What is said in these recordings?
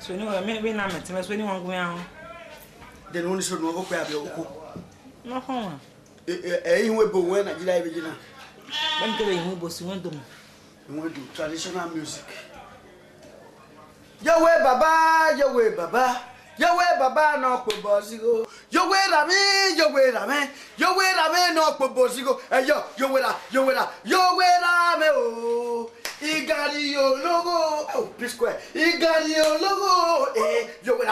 So anyway, me na me so anyone go yan. Then only so no go kwa be oko. No home. Iwe bo we Nigeria be gina. When do we bo si wendo. We want do traditional music. Yahweh Baba, Yahweh Baba. Yahweh Baba no ko bosigo. Yahweh Rami, Yahweh Rami. Yahweh Rami no ko bosigo. Yo, Yahweh Rami o. Igario logo. Oh, P-square. Igario logo. Yahweh,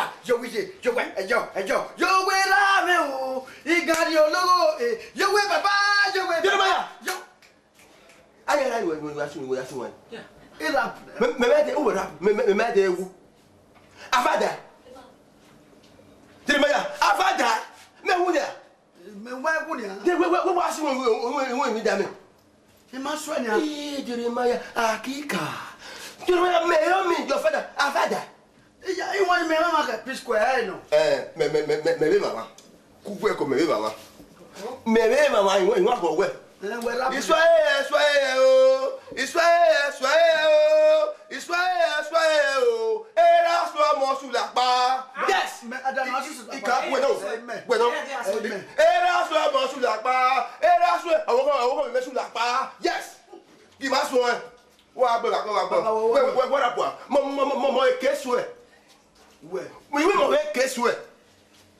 Yahweh Rami o. Igario logo. Yahweh Baba, Yahweh Baba. Yo. Aye, we ask one. Yeah. It rap. Me rap. Me Avada. Debueyi, Avada. Me who there? Me why who there? We was when we dame. He must run ya. Debueyi, akika. Debueyi, me your father, Avada. You want me mama P-square, no? Me mama. Kuwe ko me mama. Me mama, you want go where? Israel. Era sua moço la pa. Yes. Bueno. Era sua moço la pa. Era sua. Awo me su la pa. Yes. Ki ma so e. Wa gbe la ko. We ra po. Mo e kesu e. We mo e kesu e.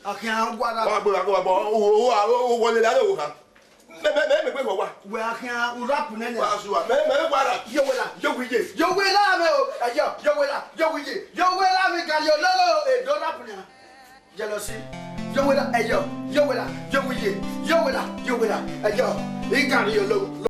Akan gwa da. Wa gbe la ko bo. O wole la lo kan. Me pe wo wa. We akan u rap na na. Wa so wa. Me gwa rap. Yo we la me o. Yo we la me ka yo lo e do rap na. Jealousy. Yo we la. Yo we la. Ikan yo lo.